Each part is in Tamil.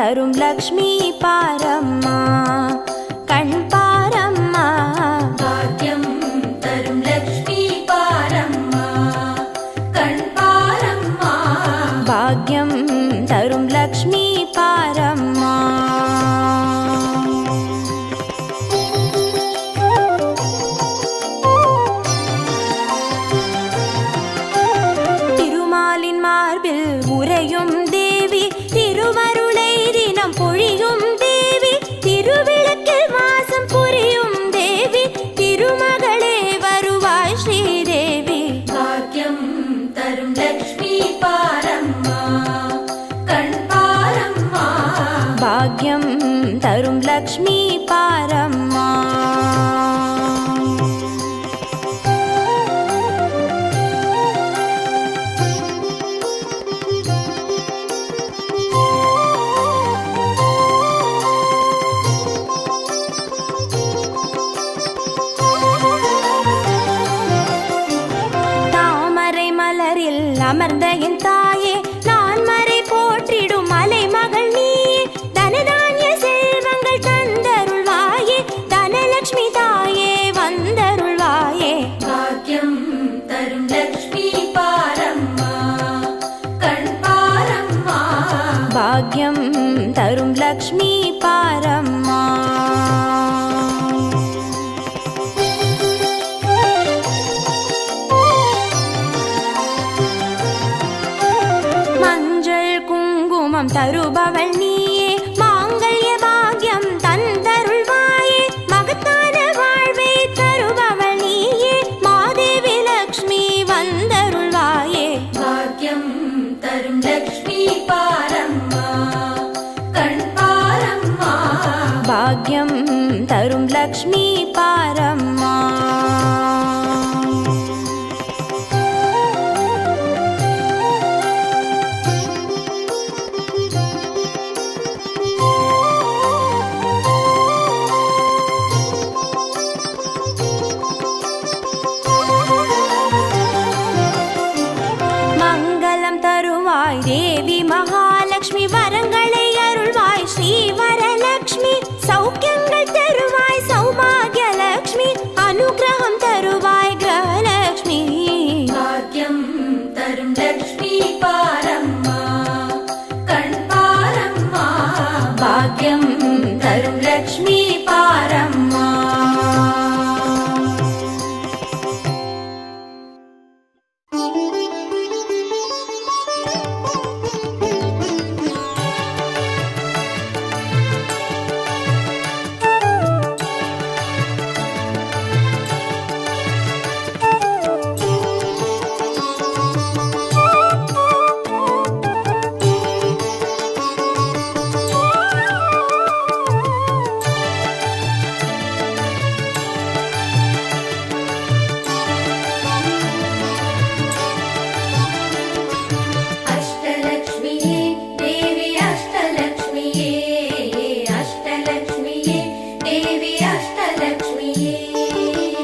தரும் லக்ஷ்மி பாரம்மா கண் பாரம்மா. பாக்கியம் தரும் லக்ஷ்மி பாரம்மா கண் பாரம்மா. பாக்யம் தரும் லக்ஷ்மி பாரம்மா. திருமாலின் மார்பில் உறையும் தேவி, திருமருளை தினம் பொழியும் தேவி, திருவிளக்கில் வாசம் புரியும் தேவி, திருமகளே வருவாய் ஸ்ரீதேவி. பாக்கியம் தரும் லக்ஷ்மி பாரம்மா கண் பாரம்மா. பாக்யம் தரும் லக்ஷ்மி பாரம்மா. தாமரை மலரில் அமர்ந்த என் தாயே, நான் மறை போற்றிடும் மலை மகள் நீயே, தனதானிய செல்வங்கள் தந்தருள்வாயே, தனலட்சுமி தாயே வந்தருள்வாயே. பாக்கியம் தரும் லக்ஷ்மி பாரம்மா கண் பாரம்மா. பாக்யம் தரும் லக்ஷ்மி பாரம்மா. மஞ்சள் குங்குமம் தருபவள் நீயே, மாங்கல்ய பாக்யம் தந்தருள்வாயே, மகத்தான வாழ்வை தருபவள் நீயே, மாதேவி லக்ஷ்மி வந்தருள்வாயே. பாக்கியம் தரும் லக்ஷ்மி பாரம்மா கண் பாரம்மா. பாக்யம் தரும் லக்ஷ்மி பாரம்மா. மங்களம் தருவாய் தேவி மகாலட்சுமி, வரங்களை அருள்வாய் ஸ்ரீ வரலட்சுமி, சௌக்கியங்கள் தருவாய் சௌபாகியலட்சுமி, அனுகிரகம் தருவாய் கிரகலட்சுமி. பாக்கியம் தரும் லக்ஷ்மி பாரம்மா கண் பாரம்மா. பாக்யம் தரும் லக்ஷ்மி பாரம்மா. அஷ்டலக்ஷ்மியே தேவி அஷ்டலக்ஷ்மியே. அஷ்டலக்ஷ்மியே தேவி அஷ்டலக்ஷ்மியே.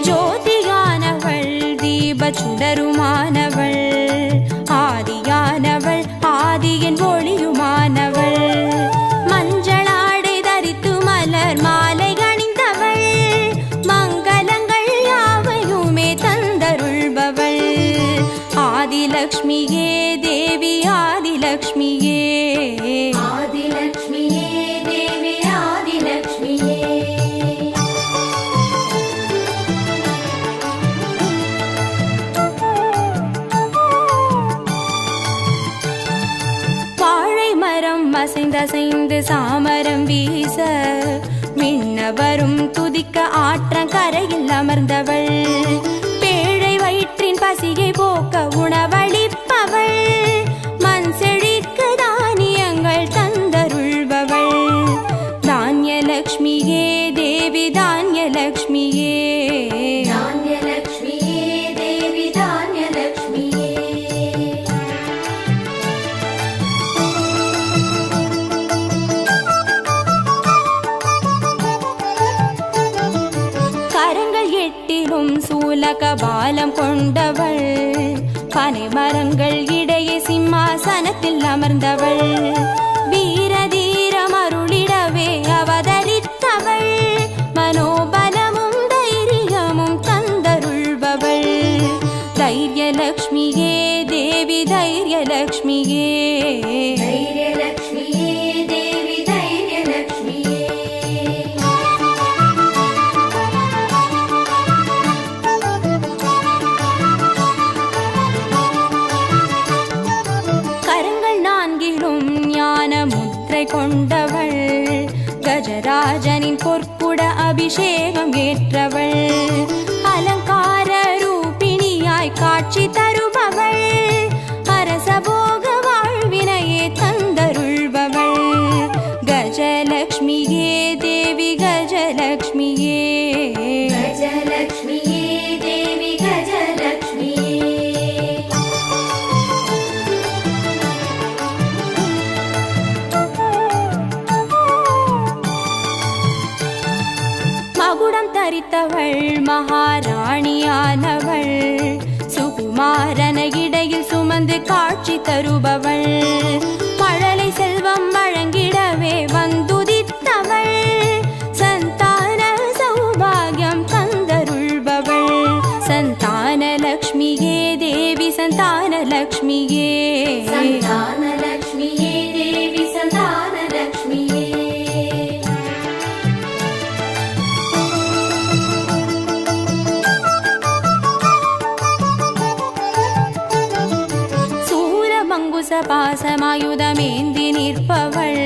ஜோதியானவள் தீப சுடருமானவள், ஆதியானவள் ஆதியின் ஒளியுமானவள், மஞ்சளாடை தரித்து மலர் மாலை அணிந்தவள், மங்களங்கள் யாவையுமே தந்தருள்பவள், ஆதிலக்ஷ்மியே தேவி ஆதிலக்ஷ்மியே. ஆதிலக்ஷ்மியே தேவி ஆதிலக்ஷ்மியே. வாழை மரம் அசைந்தசைந்து சாமரம் வீச, மின்னவரும் துதிக்க ஆற்றங்கரையில் அமர்ந்தவள், பேழை வயிற்றின் பசியை போக்க உணவளிப்பவள், மண் செழிக்க தானியங்கள் தந்தருள்பவள், தானியலக்ஷ்மியே தேவி தானியலக்ஷ்மியே. தானியலக்ஷ்மியே தேவி தானியலக்ஷ்மியே. கரங்கள் எட்டிலும் சூலக பாலம் கொண்டவள், பனை மரங்கள் இடையே சிம்மாசனத்தில் அமர்ந்தவள், வீர தீர மறுவிடவே அவதரித்தவள் மனோபலமும் தைரியமும் தந்தருள்பவள் தைரியலக்ஷ்மியே தேவி தைரியலக்ஷ்மியே தைரியலக்ஷ்மியே தேவி தைரியலக்ஷ்மியே கரங்கள் நான்கிலும் ஞான முத்திரை கொண்டவள் கஜராஜனின் பொற்குட அபிஷேகம் ஏற்றவள் அலங்கார ரூபிணியாய் காட்சி தருபவள் அரசபோக வாழ்வினையே தந்தருள்பவள் கஜலக்ஷ்மியே தேவி கஜலக்ஷ்மியே கஜலக்ஷ்மியே தேவி கஜலக்ஷ்மியே மகுடம் தரித்தவள் மகாராணியானவள் சுகுமாரன இடையில் சுமந்து காட்சி தருபவள் மழலை செல்வம் வழங்கிடவே வந்துதித்தவள் சந்தான சௌபாகியம் தந்தருள்பவள் சந்தானலக்ஷ்மியே தேவி சந்தானலக்ஷ்மியே சந்தானலக்ஷ்மியே தேவி சந்தானலக்ஷ்மியே பாசமாயுதமேந்தி நிற்பவள்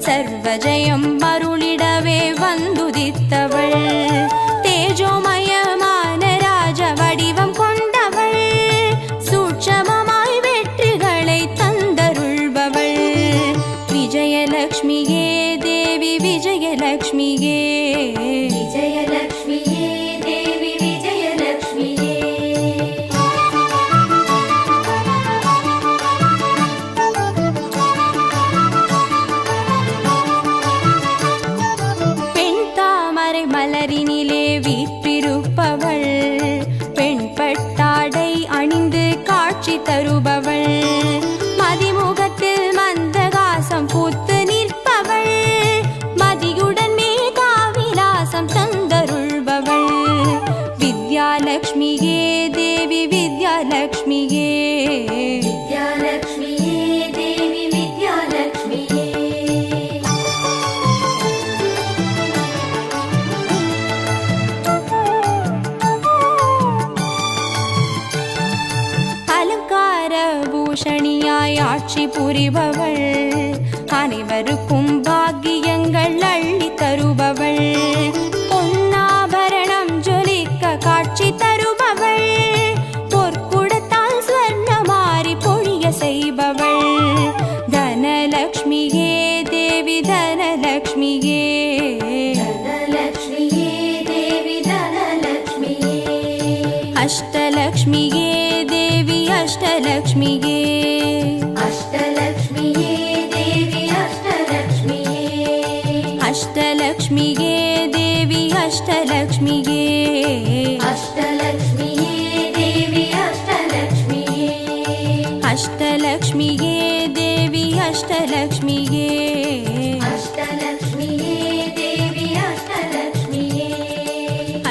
சர்வஜயம் அருளிடவே வந்துதித்தவள் தேஜோமயமான ராஜ வடிவம் கொண்டவள் சூட்சமமாய் வெற்றிகளை தந்தருள்பவள் விஜயலக்ஷ்மியே தேவி விஜயலக்ஷ்மியே விஜயலக்ஷ்மியே தேவி விஜயலக்ஷ்மியே மலரினிலே வீற்றிருப்பவள் பெண் பட்டாடை அணிந்து காட்சி தருபவள் மதிமுகத்தில் மந்தகாசம் பூத்து நிற்பவள் மதியுடன் மேகாவிலாசம் தந்தருள்பவள் வித்யாலக்ஷ்மியே தேவி வித்யாலக்ஷ்மியே வித்யாலக்ஷ்மியே தேவி வித்யாலக்ஷ்மியே பூஷணியாய் ஆட்சி புரிபவள் அனைவருக்கும் பாக்கியங்கள் அள்ளி தருபவள் பொன்னாபரணம் ஜொலிக்க காட்சி தருபவள் பொற்குடத்தால் ஸ்வர்ணமாரி பொழிய செய்பவள் தனலக்ஷ்மியே தேவி தனலக்ஷ்மியே தனலக்ஷ்மியே தேவி தனலக்ஷ்மியே அஷ்டலக்ஷ்மியே தேவி அஷ்டலக்ஷ்மியே அஷ்டலக்ஷ்மியே தேவி அஷ்டலக்ஷ்மியே அஷ்டலக்ஷ்மியே தேவி அஷ்டலக்ஷ்மியே அஷ்டலக்ஷ்மியே தேவி அஷ்டலக்ஷ்மியே அஷ்டலக்ஷ்மியே தேவி அஷ்டலக்ஷ்மியே அஷ்டலக்ஷ்மியே தேவி அஷ்டலக்ஷ்மியே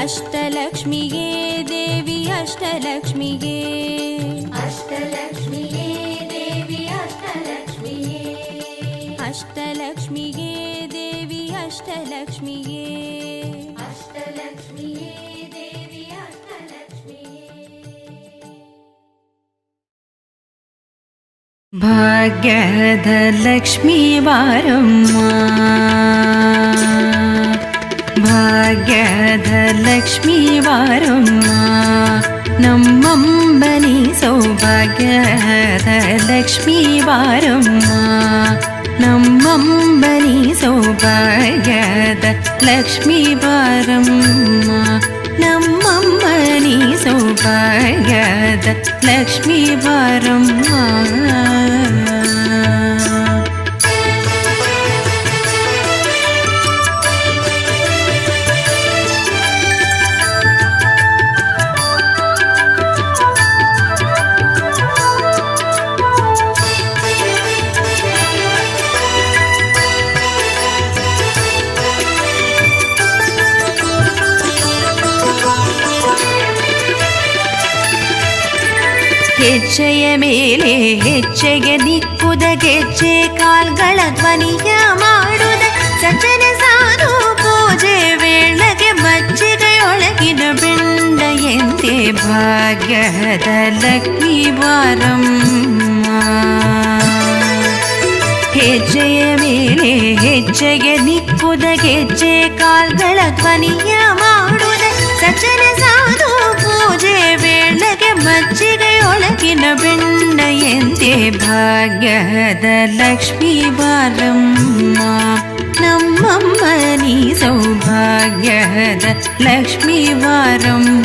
அஷ்டலக்ஷ்மியே தேவி அஷ்டலக்ஷ்மியே அஷ்டலக்ஷ்மியே தேவி அஷ்டலக்ஷ்மியே அஷ்டலக்ஷ்மியே தேவி அஷ்டலக்ஷ்மியே அஷ்டலக்ஷ்மியே தேவி அஷ்டலக்ஷ்மியே ಭಾಗ್ಯದ ಲಕ್ಷ್ಮೀ ಬಾರಮ್ಮ ಭಾಗ್ಯದ ಲಕ್ಷ್ಮೀ ಬಾರಮ್ಮ ನಮ್ಮಂಬನಿ ಸೌಭಾಗ್ಯದ ಲಕ್ಷ್ಮೀ ಬಾರಮ್ಮ ನಮ್ಮಂಬನಿ ಸೌಭಾಗ್ಯದ ಲಕ್ಷ್ಮೀ ಬಾರಮ್ಮ ನಮ್ಮಮ್ಮನಿ ಸೌಭಾಗ್ಯದ ಲಕ್ಷ್ಮೀ ಬಾರಮ್ಮ ಹೆಜ್ಜೆಯ ಮೇಲೆ ಹೆಜ್ಜೆಗೆ ದಿಕ್ಕುದ ಗೆಜ್ಜೆ ಕಾಲ್ಗಳ ಧ್ವನಿಯ ಮಾಡುದ ಸಜ್ಜನ ಸಾಧು ಪೂಜೆ ವೇಳೆಗೆ ಮಜ್ಜಿಗೆಯೊಳಗಿನ ಬೆಂಡ ಎಂತೆ ಭಾಗ್ಯದ ಲಕ್ಷ್ಮೀ ಬಾರಮ್ಮ. ಹೆಜ್ಜೆಯ ಮೇಲೆ ಹೆಜ್ಜೆಗೆ ದಿಕ್ಕುದ ಗೆಜ್ಜೆ ಕಾಲ್ಗಳ ಧ್ವನಿಯ ಮಾಡುದ ಸಜ್ಜನ ಸಾಧು ಪೂಜೆ ವೇಳೆಗೆ ಮಜ್ಜಿಗೆಯೊಳಗಿನ ಬೆಂಡ ಎಂತೆ ಭಾಗ್ಯದ ಲಕ್ಷ್ಮೀ ಬಾರಮ್ಮ. ನಮ್ಮಮ್ಮ ನೀ ಸೌಭಾಗ್ಯದ ಲಕ್ಷ್ಮೀ ಬಾರಮ್ಮ.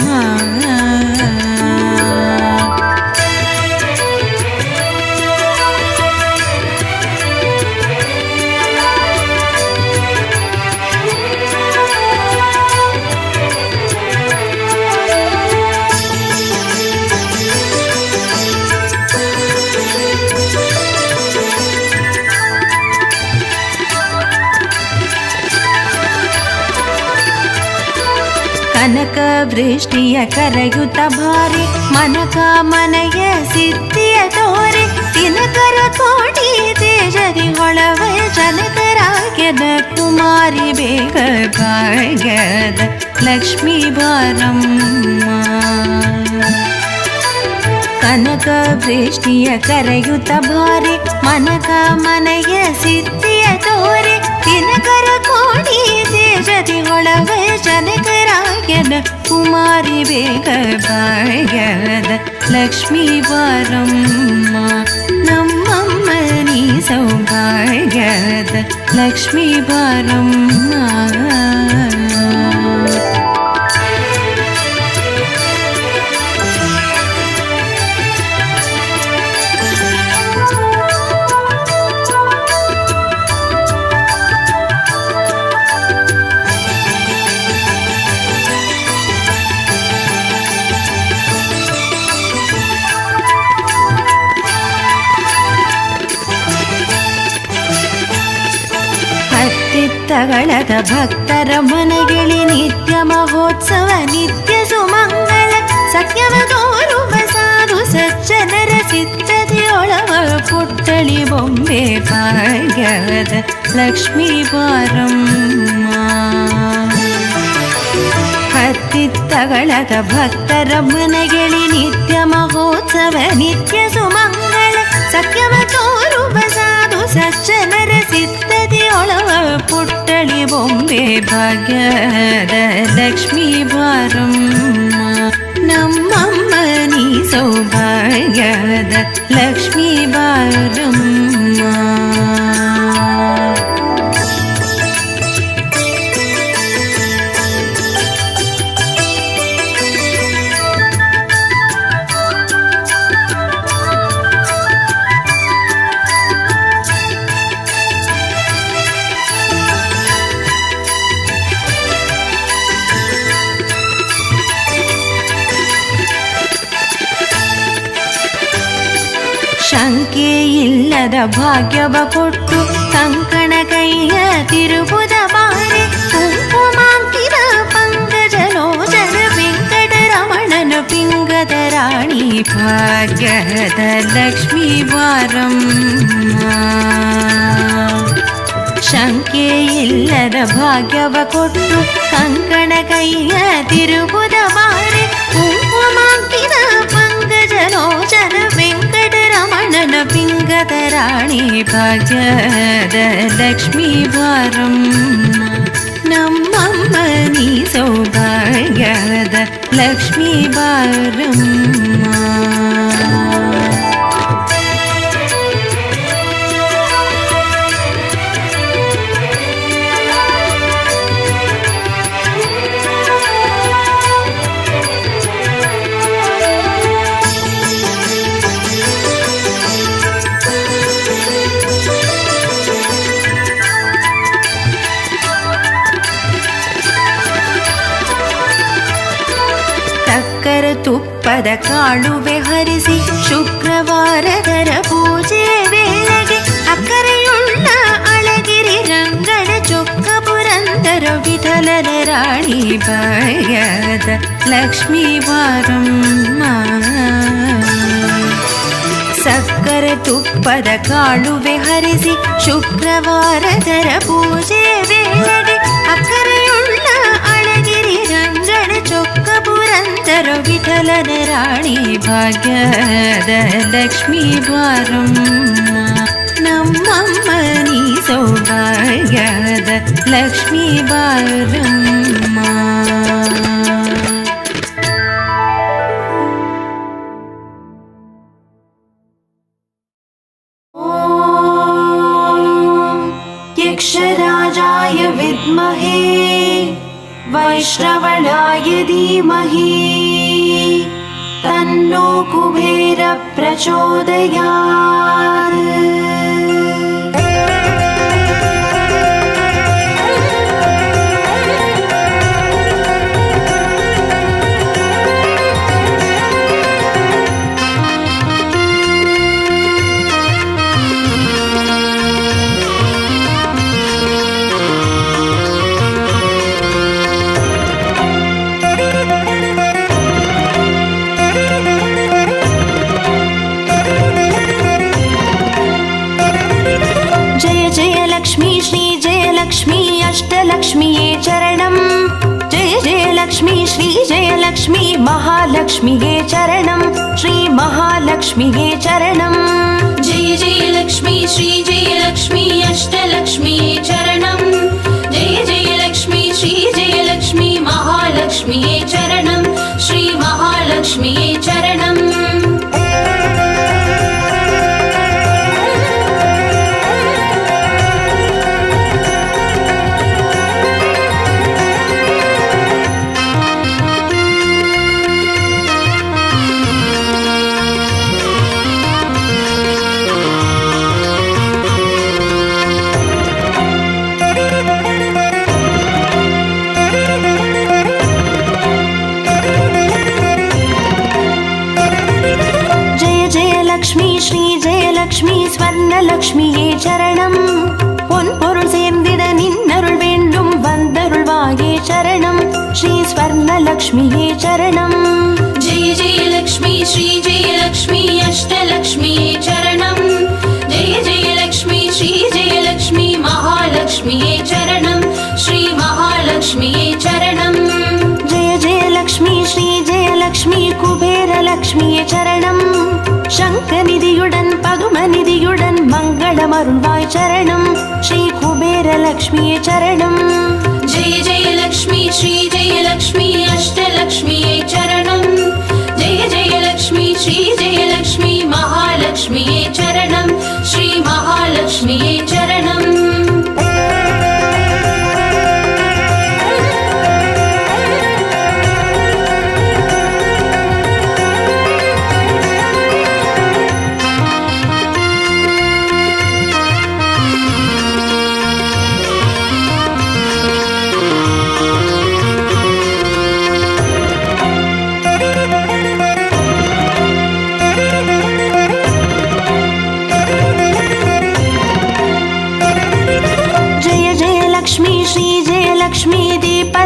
ಕನಕ ವೃಷ್ಟಿಯ ಕರೆಯುತ್ತ ಭಾರಿ ಮನಕ ಮನೆಯ ಸಿದ್ಧಿಯ ತೋರೆ ತಿನಕರ ಕೋಟಿ ತೇಜರಿ ಹೊಳವ ಜನಕರಾಗ್ಯದ ಕುಮಾರಿ ಬೇಗ ಭಾಗ್ಯದ ಲಕ್ಷ್ಮೀ ಬಾರಮ್ಮ. ಕನಕ ವೃಷ್ಟಿಯ ಕರೆಯುತ್ತ ಭಾರಿ ಮನಕ ಮನೆಯ ಸಿದ್ಧಿಯ ತೋರೆ ತಿನಕರ ಕೋಟಿ ತೇಜರಿ ಹೊಳವ ಜನಕರಾಗ್ಯದ ಕುಮಾರಿ ಬೇಗ ಭಾಗ್ಯದ ಲಕ್ಷ್ಮೀ ಬಾರಮ್ಮ. ನಮ್ಮಮ್ಮ ನೀ ಸೌಭಾಗ್ಯದ ಲಕ್ಷ್ಮೀ ಬಾರಮ್ಮ. ತಗಳದ ಭಕ್ತರ ಮನೆಗಿಳಿ ನಿತ್ಯ ಮಹೋತ್ಸವ ನಿತ್ಯ ಸುಮಂಗಳ ಸತ್ಯವ ತೋರುವ ಸಾಧು ಸಜ್ಜನರ ಸಿದ್ಧತೆಯೊಳವ ಪುಟ್ಟಳಿ ಬೊಂಬೆ ಭಾಗ್ಯದ ಲಕ್ಷ್ಮೀ ಬಾರಮ್ಮ. ಹತ್ತಿತ್ತಗಳದ ಭಕ್ತರ ಮನೆಗಿಳಿ ನಿತ್ಯ ಮಹೋತ್ಸವ ನಿತ್ಯ ಸುಮಂಗಳ ಸತ್ಯವ ತೋರುವ ಸಾಧು ಸಜ್ಜನರ ಸಿದ್ಧತೆಯೊಳವ ಪುಟ್ಟಳಿ ಬೊಂಬೆ ಭಾಗ್ಯದ ಲಕ್ಷ್ಮೀ ಬಾರಮ್ಮ. ನಮ್ಮಮ್ಮ ನೀ ಸೌಭಾಗ್ಯದ ಲಕ್ಷ್ಮೀ ಬಾರಮ್ಮ. ಶಂಕೆ ಇಲ್ಲದ ಭಾಗ್ಯವ ಕೊಟ್ಟು ಕಂಕಣ ಕೈಯ ತಿರುಬುದ ಬಾರೆ ಕುಂಕುಮಾಂಕಿತ ಪಂಕಜಲೋಚನ ವೆಂಕಟರಮಣನ ಪಿಂಗದ ರಾಣಿ ಭಾಗ್ಯದ ಲಕ್ಷ್ಮೀ ಬಾರಮ್ಮ. ಶಂಕೆ ಇಲ್ಲದ ಭಾಗ್ಯವ ಕೊಟ್ಟು ಕಂಕಣ ಕೈಯ ತಿರುಬುದ ಬಾರೆ ಕುಂಕುಮಾಂಕಿತ ಪಂಕಜಲೋಚನ ವೆಂಕಟರಮಣನ ಪಿಂಗದ ರಾಣಿ ಭಾಗ್ಯದ ಲಕ್ಷ್ಮೀ ಬಾರಮ್ಮ. ನಮ್ಮಮ್ಮ ನೀ ಸೌಭಾಗ್ಯದ ಲಕ್ಷ್ಮೀ ಬಾರಮ್ಮ. ಸಕ್ಕರ ತುಪ್ಪದ ಕಾಳುವೆ ಹರಿಸಿ ಶುಕ್ರವಾರದರ ಪೂಜೆ ವೇಳೆಗೆ ಅಕ್ಕರೆಯುಳ್ಳ ಅಳಗಿರಿ ರಂಗಡ ಚೊಕ್ಕ ಪುರಂದರ ವಿಠಲನ ರಾಣಿ ಭಾಗ್ಯದ ಲಕ್ಷ್ಮೀ ಬಾರಮ್ಮ. ಅಕ್ಕರೆ ತುಪ್ಪದ ಕಾಳುವೆ ಹರಿಸಿ ಶುಕ್ರವಾರದರ ಪೂಜೆ ವೇಳೆಗೆ ಅಕ್ಕರೆಯುಳ್ಳ ಅಳಗಿರಿ ರಂಗನ ಚೊಕ್ಕ ಪುರಂದರ ವಿಠಲನ ರಾಣಿ ಭಾಗ್ಯದ ಲಕ್ಷ್ಮೀ ಬಾರಮ್ಮ ನಮ್ಮಮ್ಮ ನೀ ಸೌಭಾಗ್ಯದ ಲಕ್ಷ್ಮೀ ಬಾರಮ್ಮ. यक्षराजाय विद्महे वैश्रवणाय धीमहि तन्नो कुबेर प्रचोदयात्. अष्टलक्ष्मीये चरणं जय जय लक्ष्मी श्री जय लक्ष्मी महालक्ष्मीये चरणं श्री महालक्ष्मीये चरणं जय जय लक्ष्मी श्री जय लक्ष्मी अष्टलक्ष्मीये चरणं जय जय लक्ष्मी श्री जय लक्ष्मी महालक्ष्मीये चरणं श्री महालक्ष्मीये चरणं. ஸ்வர்ணலக்ஷ்மியே சரணம் பொன்பொருள் சேர்ந்திட நின்னருள் வேண்டும் வந்தருள்வாயே சரணம் ஸ்ரீ ஸ்வர்ணலக்ஷ்மியே சரணம் जय जय लक्ष्मी श्री जय लक्ष्मी अष्टलक्ष्मीये चरणं जय जय लक्ष्मी श्री जय लक्ष्मी महालक्ष्मीये चरणं श्री महालक्ष्मीये चरणं जय जय लक्ष्मी श्री जय लक्ष्मी कुबेर लक्ष्मीये चरणं शङ्खनिधियुடன் பதுமநிதியுடன் மங்களமருள்வாய் சரணம் ஸ்ரீ குபேர லக்ஷ்மியே சரணம் जय जय लक्ष्मी श्री जय लक्ष्मी अष्टलक्ष्मीये चरणं जय जय लक्ष्मी श्री जय लक्ष्मी महालक्ष्मीये चरणं श्री महालक्ष्मीये चरणं.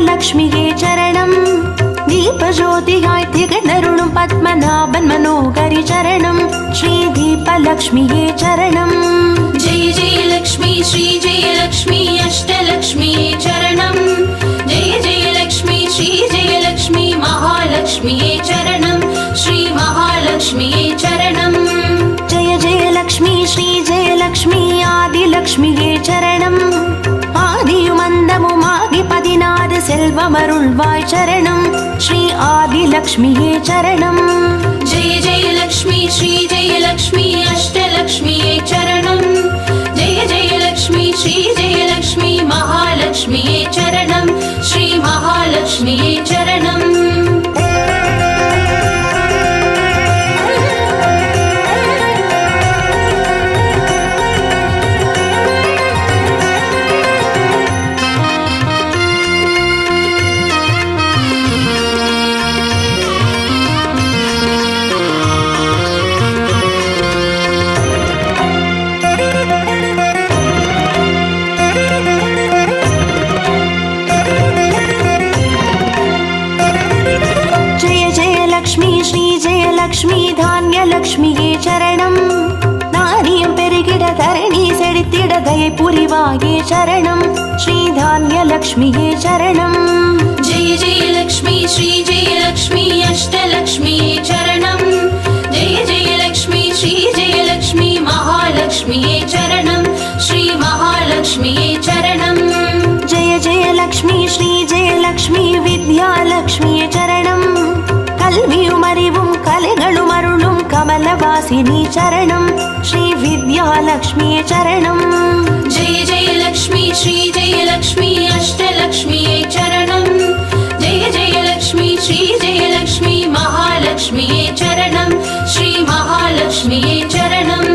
லக்ஷ்மியே சரணம் தீபஜோதியாய் திகழருளும் பத்மநாபன் மனோகரி சரணம் ஸ்ரீ தீபலக்ஷ்மியே சரணம் जय जय लक्ष्मी श्री जय लक्ष्मी अष्टलक्ष्मीये चरणं जय जय लक्ष्मी श्री जय लक्ष्मी महालक्ष्मीये चरणं श्री महालक्ष्मीये चरणं जय जय लक्ष्मी श्री जय लक्ष्मी आदिलक्ष्मिये चरणं ஆதியுமந்தமுமாகி 16 செல்வமருள்வாய் சரணம் ஸ்ரீ ஆதிலக்ஷ்மியே சரணம் जय जय लक्ष्मी श्री जय लक्ष्मी अष्टलक्ष्मीये चरणं जय जय लक्ष्मी श्री जय लक्ष्मी महालक्ष्मीये चरणं श्री महालक्ष्मीये चरणं लक्ष्मी धान्यलक्ष्मिये चरणं தயை புரிவாயே சரணம் ஸ்ரீ தான்யலக்ஷ்மியே சரணம் जय जय लक्ष्मी श्री जय लक्ष्मी अष्टलक्ष्मिये चरणं जय जय लक्ष्मी श्री जय लक्ष्मी महालक्ष्मिये चरणं श्री महालक्ष्मिये चरणं जय जय लक्ष्मी श्री जय लक्ष्मी विद्यालक्ष्मिये चरणं கல்வியும் அறிவும் கலைகளும் அருளும் கமலவாசினி சரணம் ஸ்ரீ வித்யாலக்ஷ்மியே சரணம் जय जय लक्ष्मी श्री जय लक्ष्मी अष्टलक्ष्मिये चरणं जय जय लक्ष्मी श्री जय लक्ष्मी महालक्ष्मिये चरणं श्री महालक्ष्मिये चरणं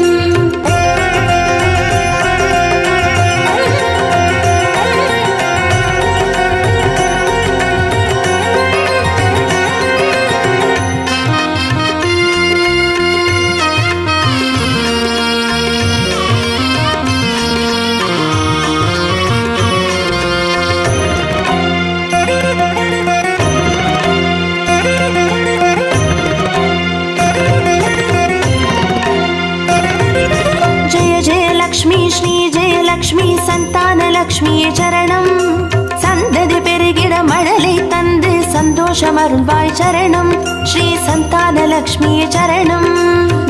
சந்தானலக்ஷ்மியே சரணம் சந்ததி பெருகிட மழலை தந்து சந்தோஷமருள்வாய் சரணம் ஸ்ரீ சந்தானலக்ஷ்மியே சரணம்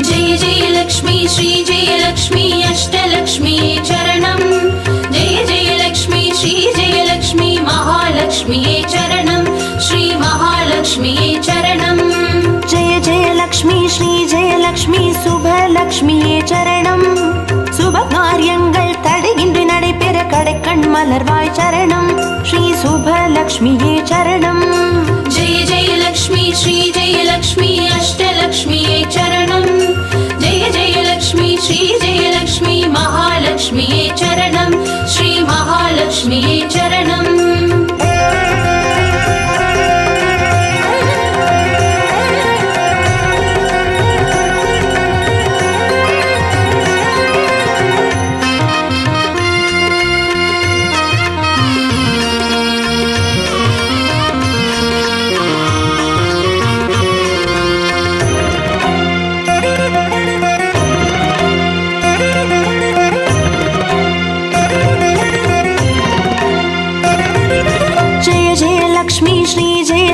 जय जय लक्ष्मी श्री जय लक्ष्मी अष्टलक्ष्मिये चरणं जय जय लक्ष्मी श्री जय लक्ष्मी महालक्ष्मिये चरणं श्री महालक्ष्मिये चरणं जय जय लक्ष्मी श्री जय लक्ष्मी சுபலக்ஷ்மியே சரணம் சுப காரியங்கள் தடையின்றி நடைபெற கடைக்கண் மலர்வாய் சரணம் ஸ்ரீ சுபலக்ஷ்மியே சரணம் जय जय लक्ष्मी श्री जय लक्ष्मी अष्टलक्ष्मिये चरणं जय जय लक्ष्मी श्री जय लक्ष्मी महालक्ष्मिये चरणं श्री महालक्ष्मिये चरणं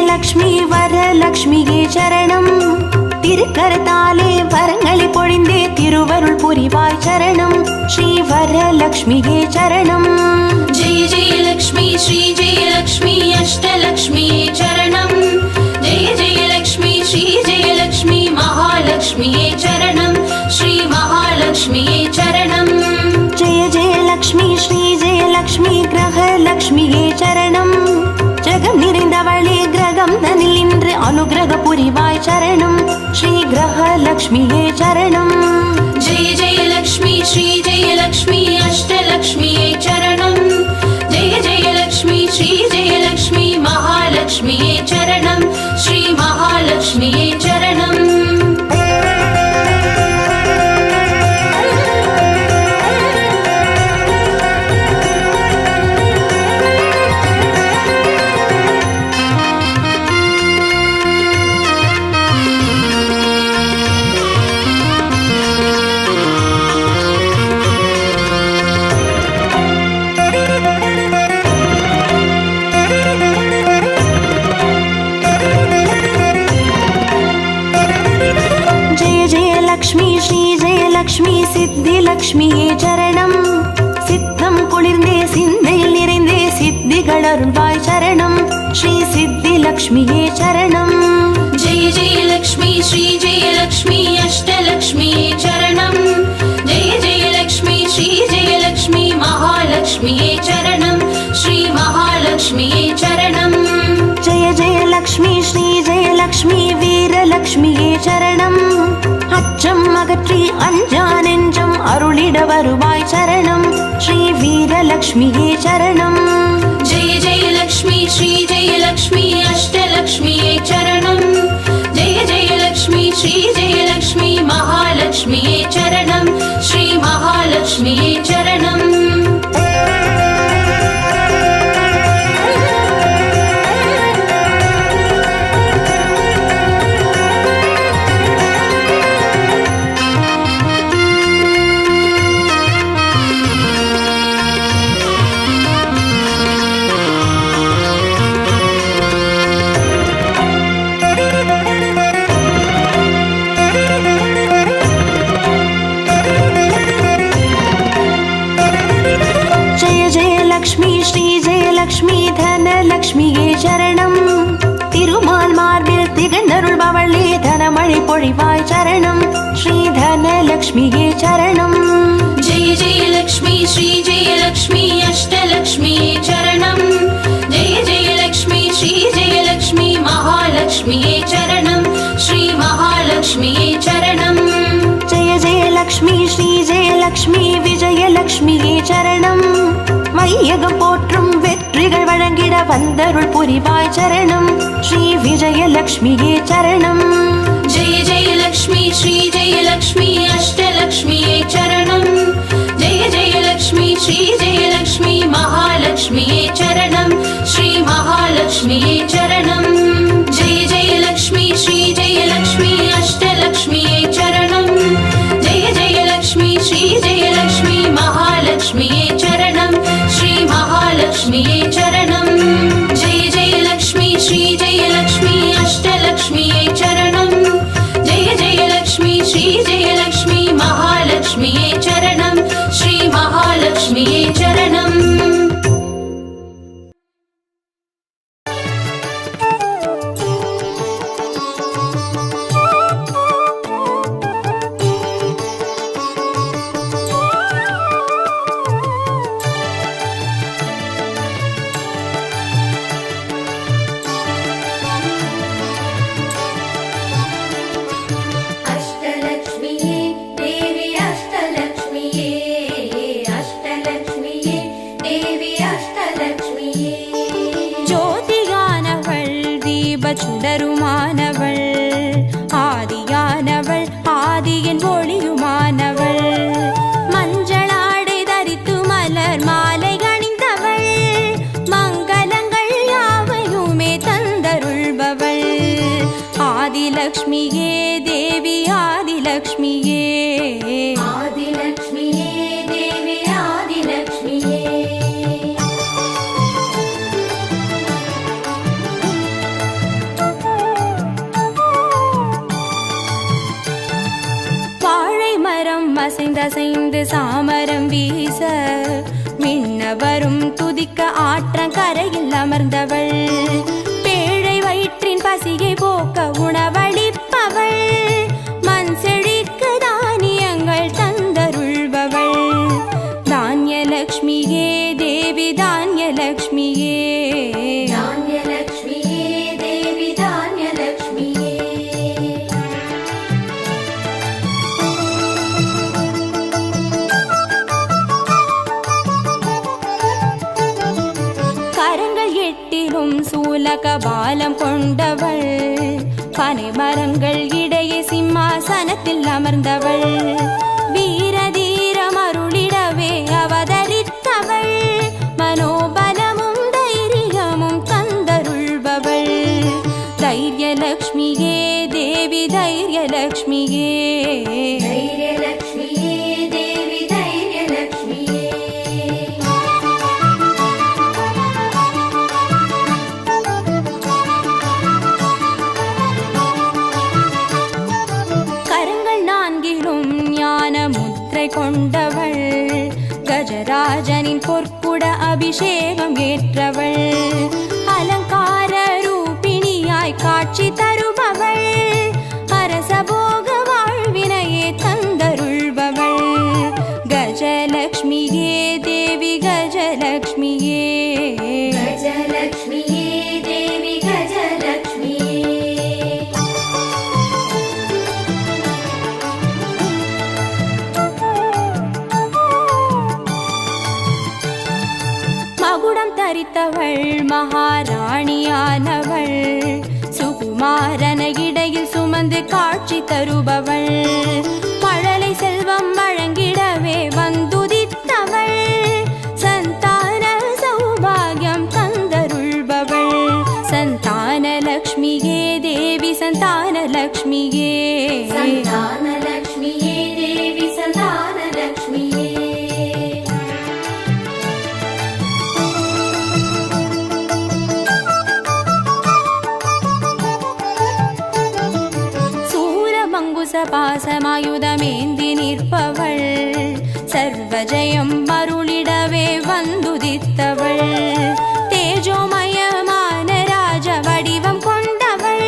லக்ஷ்மி வரலக்ஷ்மியே சரணம் திருக்கரத்தாலே வரங்களை பொழிந்தே திருவருள் புரிவாய் சரணம் ஸ்ரீ வரலக்ஷ்மியே சரணம் जय जय लक्ष्मी श्री जय लक्ष्मी अष्टलक्ष्मिये चरणं जय जय लक्ष्मी श्री जय लक्ष्मी महालक्ष्मिये चरणं श्री महालक्ष्मिये चरणं जय जय लक्ष्मी श्री जय लक्ष्मी கிரகலக்ஷ்மியே சரணம் ஜெகம் நிறைந்தவளே கிரகம் தனில் இன்று அனுகிரக புரிவாய் சரணம் ஸ்ரீ கிரகலக்ஷ்மியே சரணம் जय जय लक्ष्मी श्री जय लक्ष्मी अष्टलक्ष्मिये चरणं जय जय लक्ष्मी श्री जय लक्ष्मी महालक्ष्मिये चरणं श्री महालक्ष्मिये चरणं லக்ஷ்மி ஸ்ரீ ஜெய லக்ஷ்மி சித்தி லக்ஷ்மியே சரணம் சித்தம் குளிர்ந்தே சிந்தையில் நிறைந்தே சித்திகள் அருள்வாய் சரணம் ஸ்ரீ சித்தி லக்ஷ்மியே சரணம் जय जय लक्ष्मी श्री जय लक्ष्मी अष्टलक्ष्मिये चरणं जय जय लक्ष्मी श्री जय लक्ष्मी महालक्ष्मिये चरणं श्री महालक्ष्मिये चरणं जय जय लक्ष्मी श्री जय लक्ष्मी வீரலக்ஷ்மியே சரணம் அச்சம் அகற்றி அஞ்சா நெஞ்சம் அருளிட வருவாய் சரணம் ஸ்ரீ வீரலக்ஷ்மியே சரணம் जय जय लक्ष्मी श्री जय लक्ष्मी अष्टलक्ष्मिये चरणं जय जय लक्ष्मी श्री जय लक्ष्मी महालक्ष्मिये चरणं श्री महालक्ष्मिये चरणं எழுந்தருள்பவளே தனமழை பொழிவாய் சரணம் ஸ்ரீ தனலக்ஷ்மியே சரணம். जय जय लक्ष्मी श्री जय लक्ष्मी अष्टलक्ष्मी चरणं जय जय लक्ष्मी श्री जय लक्ष्मी महालक्ष्मी चरणं श्री महालक्ष्मी चरणं. जय जय लक्ष्मी श्री जय लक्ष्मी विजयलक्ष्मिயே சரணம். வையகம் போற்றும் வெற்றிகள் வழங்கிட வந்தருள் புரிவாய் சரணம் ஸ்ரீ விஜயலக்ஷ்மியே சரணம். जय जय लक्ष्मी श्री जय लक्ष्मी अष्टलक्ष्मी चरणं जय जय लक्ष्मी श्री जय लक्ष्मी महालक्ष्मी चरणं श्री महालक्ष्मी चरणं. जय जय लक्ष्मी श्री जय लक्ष्मी अष्टलक्ष्मी चरणं जय जय लक्ष्मी श्री जय लक्ष्मी महालक्ष्मी चरणं श्री महालक्ष्मी चरणं. जय जय लक्ष्मी श्री जय लक्ष्मी अष्टलक्ष्मी चरणं जय जय लक्ष्मी श्री जय लक्ष्मी महालक्ष्मी चरणं श्री महालक्ष्मी चरणं. अष्टलक्ष्मिये देवी अष्टलक्ष्मिये अष्टलक्ष्मिये देवी अष्टलक्ष्मिये. ஜோதியானவள் தீபச்சுடருமானவள் ஆதியானவள் ஆதியின் ஒளியுமானவள் மஞ்சளாடை தரித்து மலர் மாலை அணிந்தவள் மங்களங்கள் யாவையுமே தந்தருள்பவள் ஆதிலக்ஷ்மியே தேவி ஆதிலக்ஷ்மியே. आदिलक्ष्मिये देवी आदिलक्ष्मिये. வாழை மரம் அசைந்தசைந்து சாமரம் வீச மின்னவரும் துதிக்க ஆற்றங்கரையில் அமர்ந்தவள் பேழை வயிற்றின் பசியை போக்க உணவளிப்பவள் மண் செழிக்க தானியங்கள் தந்தருள்பவள் தானியலக்ஷ்மியே தேவி தானியலக்ஷ்மியே. धान्यलक्ष्मिये देवी धान्यलक्ष्मिये. கரங்கள் எட்டிலும் சூலக பாலம் கொண்டவள் பனை மரங்கள் இடையே சிம்மாசனத்தில் அமர்ந்தவள் வீரதீரம் அருளிடவே அவதரித்தவள் மனோபலமும் தைரியமும் தந்தருள்பவள் தைரியலக்ஷ்மியே தேவி தைரியலக்ஷ்மியே. धैर्यलक्ष्मिये देवी धैर्यलक्ष्मिये. கரங்கள் நான்கிலும் ஞான முத்திரை கொண்டவள் கஜராஜனின் பொற்குட அபிஷேகம் ஏற்றவள் அலங்கார ரூபிணியாய் காட்சி தருபவள் அரசபோக வாழ்வினையே தந்தருள்பவள் கஜலக்ஷ்மியே தேவி கஜலக்ஷ்மியே. गजलक्ष्मिये देवी गजलक्ष्मिये. மகுடம் தரித்தவள் மகாராணியானவள் சுகுமாரன இடையில் சுமந்து காட்சி தருபவள் மழலை செல்வம் வழங்கிடவே வந்துதித்தவள் சந்தான சௌபாகியம் தந்தருள்பவள் சந்தானலக்ஷ்மியே தேவி சந்தானலக்ஷ்மியே. सन्तानलक्ष्मिये देवी सन्तानलक्ष्मिये. பாசமாயுதமேந்தி நிற்பவள் சர்வஜயம் அருளிடவே வந்துதித்தவள் தேஜோமயமான ராஜ வடிவம் கொண்டவள்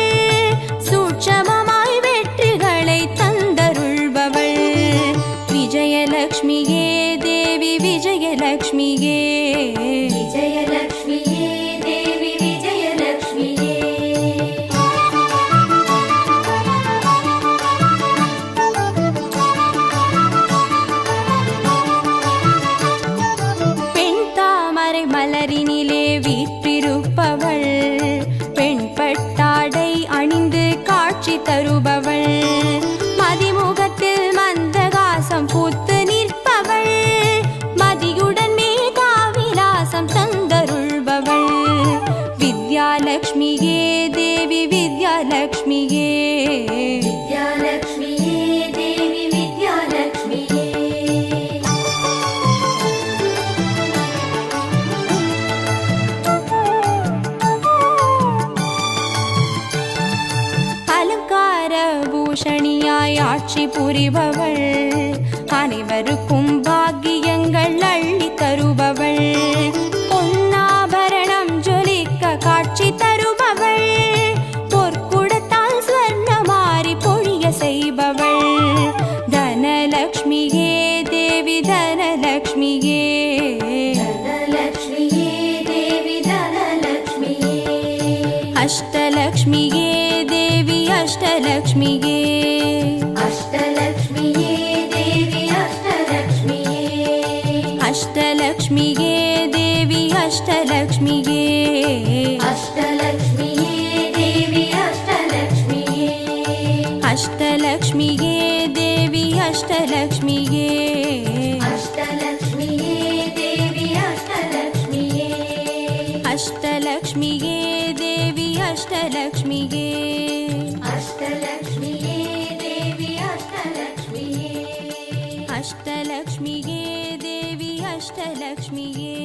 ವಿದ್ಯಾಲಕ್ಷ್ಮಿಯೇ ವಿದ್ಯಾಲಕ್ಷ್ಮಿಯೇ ದೇವಿ ವಿದ್ಯಾಲಕ್ಷ್ಮಿಯೇ அலங்கார பூஷணியாய் ஆட்சி புரிபவள் அனைவருக்கும் பாக்கியங்கள் அள்ளி தருபவள் பொன்னாபரணம் ஜொலிக்க காட்சி தருபவள் பொற்குடத்தால் ஸ்வர்ணமாரி பொழிய செய்பவள் தனலக்ஷ்மியே தேவி தனலக்ஷ்மியே தனலக்ஷ்மியே தேவி தனலக்ஷ்மியே அஷ்டலக்ஷ்மியே தேவி அஷ்டலக்ஷ்மியே அஷ்டலக்ஷ்மியே தேவி அஷ்டலக்ஷ்மியே அஷ்டலக்ஷ்மியே தேவி அஷ்டலக்ஷ்மியே அஷ்டலக்ஷ்மியே தேவி அஷ்டலக்ஷ்மியே அஷ்டலக்ஷ்மியே தேவி அஷ்டலக்ஷ்மியே அஷ்டலக்ஷ்மியே தேவி அஷ்டலக்ஷ்மியே அஷ்டலக்ஷ்மியே தேவி அஷ்டலக்ஷ்மியே அஷ்டலக்ஷ்மியே தேவி அஷ்டலக்ஷ்மியே அஷ்டலக்ஷ்மியே தேவி அஷ்டலக்ஷ்மியே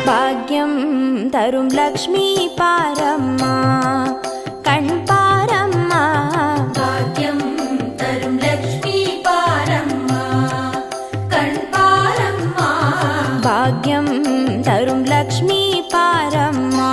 பாக்யம் தரும் லக்ஷ்மி பாரம்மா கண் பாரம்மா பாக்யம் தரும் லக்ஷ்மி பாரம்மா கண் பாரம்மா பாக்யம் தரும் லக்ஷ்மி பாரம்மா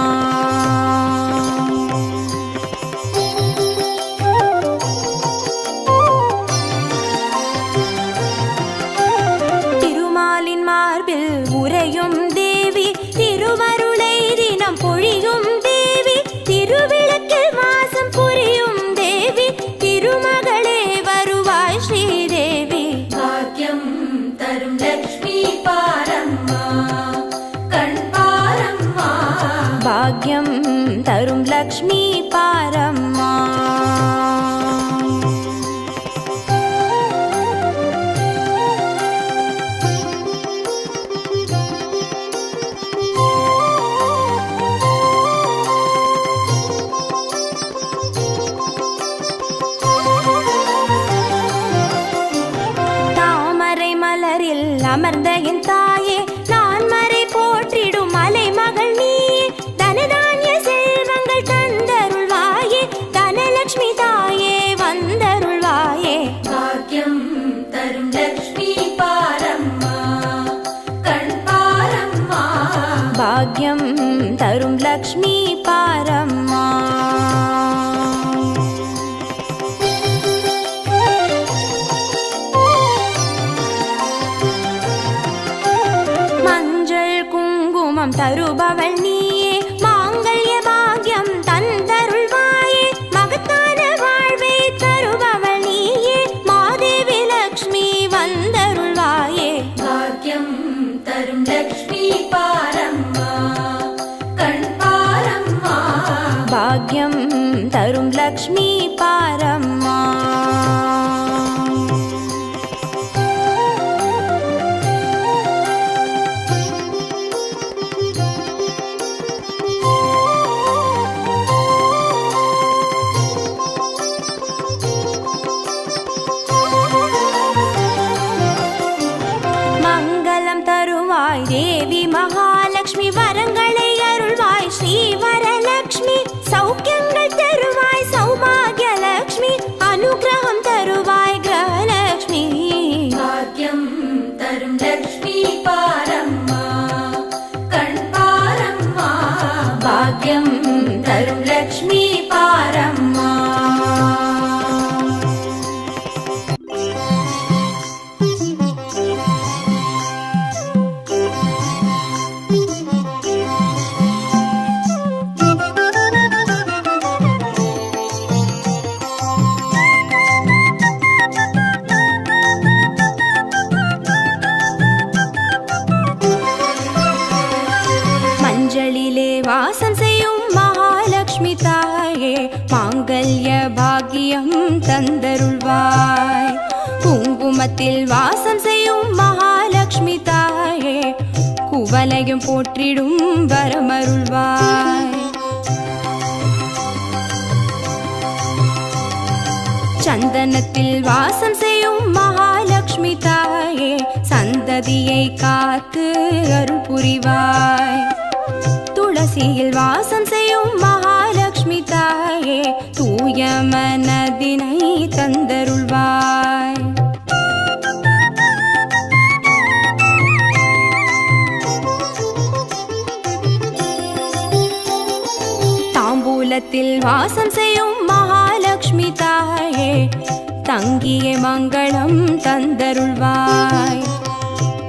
திருமாலின் மார்பில் உறையும் தேவி திருவருளை தினம் பொழியும் தேவி திருவிளக்கில் வாசம் புரியும் தேவி திருமகளே வருவாய் ஸ்ரீதேவி பாக்யம் தரும் லக்ஷ்மி பாரம்மா கண் பாரம்மா பாக்யம் தரும் லக்ஷ்மி பாரம்மா தாமரை மலரில் அமர்ந்த என் தாயே நான் மறை போற்றிடும் மலை மகள் நீயே தனதானிய செல்வங்கள் தந்தருள்வாயே தனலக்ஷ்மி தாயே வந்தருள்வாயே பாக்யம் தரும் லக்ஷ்மி பாரம்மா கண் பாரம்மா பாக்யம் தரும் லக்ஷ்மி பாரம்மா மஞ்சள் குங்குமம் தருபவள் நீயே மாங்கல்ய பாக்யம் தந்தருள்வாயே மகத்தான வாழ்வை தருபவள் நீயே மாதேவி லக்ஷ்மி வந்தருள்வாயே பாக்யம் தரும் லக்ஷ்மி பாரம்மா கண் பாரம்மா பாக்யம் தரும் லக்ஷ்மி பாரம்மா மங்களம் தருவாய் தேவி மகாலட்சுமி வரங்களை அருள்வாய் ஸ்ரீ வரலட்சுமி சௌக்கியங்கள் தருவாய் சௌபாகிய லட்சுமி அனுகிரகம் தருவாய் கிரகலட்சுமி பாக்யம் தரும் லக்ஷ்மி பாரம்மா கண் பாரம்மா பாக்யம் தரும் லக்ஷ்மி பாரம்மா மாங்கல்ய பாக்கியம் தந்தருள்வாய். குங்குமத்தில் வாசம் செய்யும் மகாலட்சுமி தாயே, குவலையும் போற்றிடும் வரமருள்வாய். சந்தனத்தில் வாசம் செய்யும் மகாலட்சுமி தாயே, சந்ததியை காத்து அருள் புரிவாய். துளசியில் வாசம் செய்யும் மகாலட்சுமி தாயே, தூய மனதினை தந்தருள்வாய். தாம்பூலத்தில் வாசம் செய்யும் மகாலட்சுமி தாயே, தங்கிய மங்களம் தந்தருள்வாய்.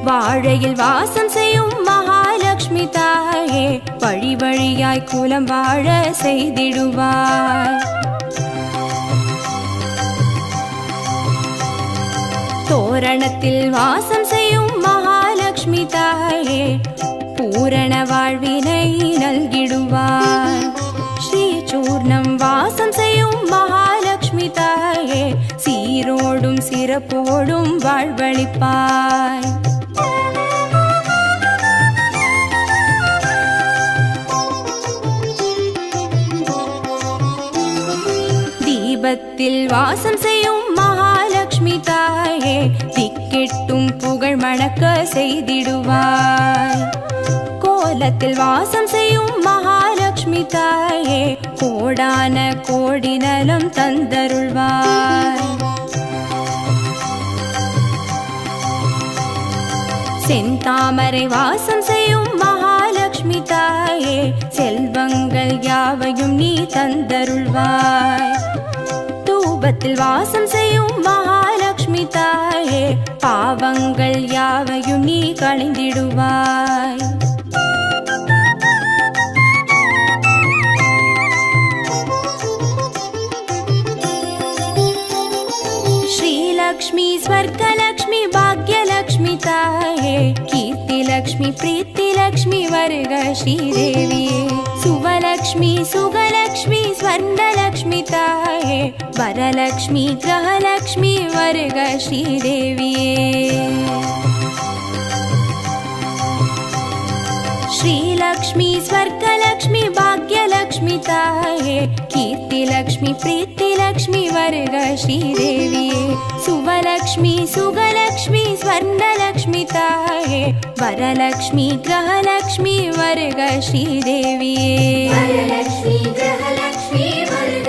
வாழையில் வாசம் செய்யும் மகாலட்சுமி தாயே, வழி வழியாய் குலம் வாழ செய்திடுவாய். தோரணத்தில் வாசம் செய்யும் மகாலட்சுமி தாயே, பூரண வாழ்வினை நல்கிடுவாய். ஸ்ரீசூர்ணம் வாசம் செய்யும் மகாலட்சுமி தாயே, சீரோடும் சிறப்போடும் வாழ்வளிப்பாய். தீபத்தில் வாசம் செய்யும் மகாலட்சுமி தாயே, திக்கெட்டும் புகழ் மணக்க செய்திடுவாய். கோலத்தில் வாசம் செய்யும் மகாலட்சுமி தாயே, கோடான கோடி நலம் தந்தருள்வாய். செந்தாமரை வாசம் செய்யும் மகாலட்சுமி தாயே, செல்வங்கள் யாவையும் நீ தந்தருள்வாய். தூபத்தில் வாசம் செய்யும் மகாலட்சுமி தாயே, பாவங்கள் யாவையும் நீ களைந்திடுவாய். श्रीलक्ष्मी स्वर्गलक्ष्मी भाग्यलक्ष्मी ताये, कीर्तिलक्ष्मी प्रीतिलक्ष्मी वर्ग श्रीदेविये. सुवलक्ष्मी सुगलक्ष्मी स्वर्णलक्ष्मी ताये, वरलक्ष्मी ग्रहलक्ष्मी वर्ग श्रीदेविये. श्रीलक्ष्मी स्वर्गलक्ष्मी भाग्यलक्ष्मी ताये, कीर्तिलक्ष्मी प्रीतिलक्ष्मी वर्ग श्रीदेविये. सुवलक्ष्मी सुगलक्ष्मी स्वर्णलक्ष्मी ताये, वरलक्ष्मी ग्रहलक्ष्मी वर्ग श्रीदेविये. वरलक्ष्मी ग्रहलक्ष्मी वर्ग